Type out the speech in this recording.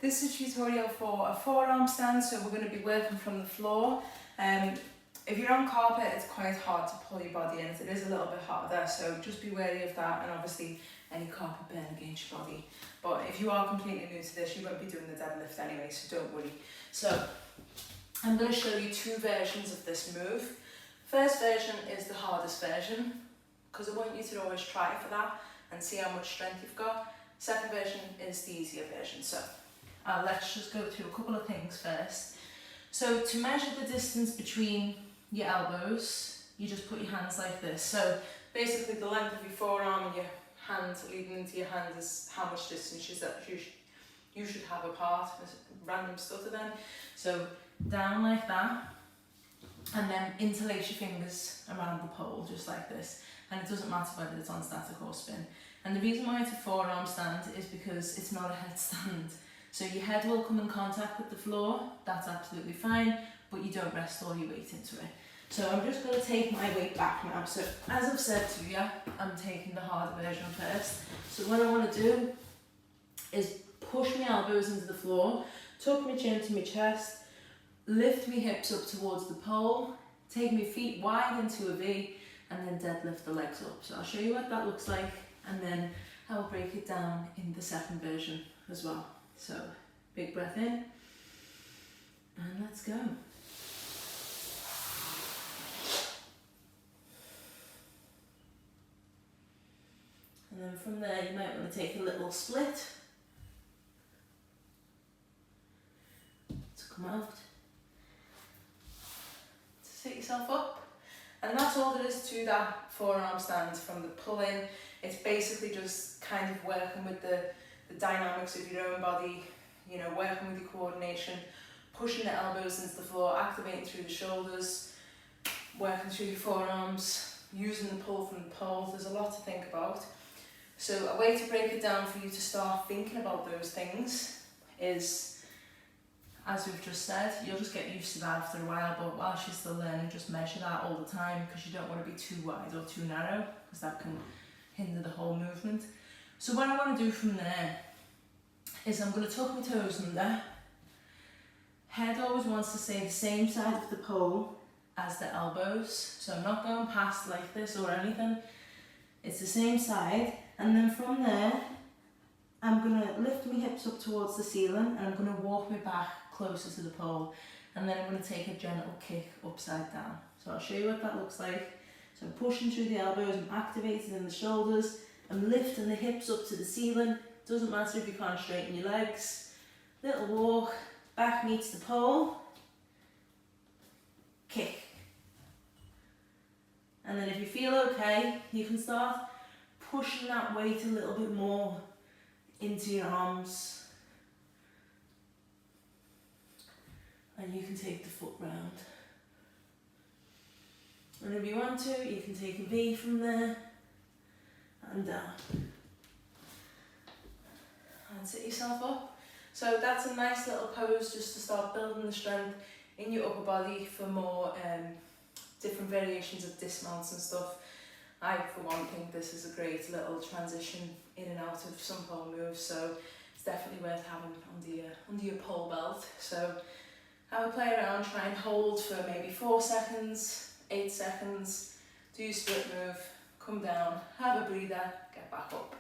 This is a tutorial for a forearm stand, so we're going to be working from the floor. If you're on carpet, it's quite hard to pull your body in. It is a little bit harder, so just be wary of that, and obviously any carpet burn against your body. But if you are completely new to this, you won't be doing the deadlift anyway, so don't worry. So I'm going to show you two versions of this move. First version is the hardest version, because I want you to always try for that and see how much strength you've got. Second version is the easier version. So let's just go through a couple of things first. So to measure the distance between your elbows, you just put your hands like this. So basically the length of your forearm and your hand leading into your hand is how much distance you should have apart. There's a random stutter then. So down like that, and then interlace your fingers around the pole just like this. And it doesn't matter whether it's on static or spin. And the reason why it's a forearm stand is because it's not a headstand. So your head will come in contact with the floor, that's absolutely fine, but you don't rest all your weight into it. So I'm just going to take my weight back now. So as I've said to you, I'm taking the harder version first. So what I want to do is push my elbows into the floor, tuck my chin to my chest, lift my hips up towards the pole, take my feet wide into a V, and then deadlift the legs up. So I'll show you what that looks like, and then I'll break it down in the second version as well. So big breath in, and let's go. And then from there you might want to take a little split to come out, to set yourself up. And that's all there is to that forearm stand from the pull in. It's basically just kind of working with the dynamics of your own body, you know, working with your coordination, pushing the elbows into the floor, activating through the shoulders, working through your forearms, using the pull from the pole. There's a lot to think about. So a way to break it down for you to start thinking about those things is, as we've just said, you'll just get used to that after a while, but whilst you're still learning, just measure that all the time, because you don't want to be too wide or too narrow, because that can hinder the whole movement. So what I want to do from there is I'm going to tuck my toes under. Head always wants to stay the same side of the pole as the elbows, so I'm not going past like this or anything. It's the same side, and then from there I'm going to lift my hips up towards the ceiling, and I'm going to walk my back closer to the pole, and then I'm going to take a gentle kick upside down. So I'll show you what that looks like. So I'm pushing through the elbows, I'm activating in the shoulders, I'm lifting the hips up to the ceiling. Doesn't matter if you can't straighten your legs. Little walk, back meets the pole, kick. And then if you feel okay, you can start pushing that weight a little bit more into your arms. And you can take the foot round. And if you want to, you can take a V from there and down. And sit yourself up. So that's a nice little pose just to start building the strength in your upper body for more different variations of dismounts and stuff. I, for one, think this is a great little transition in and out of some pole moves, so it's definitely worth having under your pole belt. So have a play around, try and hold for maybe 4 seconds, 8 seconds, do your split move, come down, have a breather, get back up.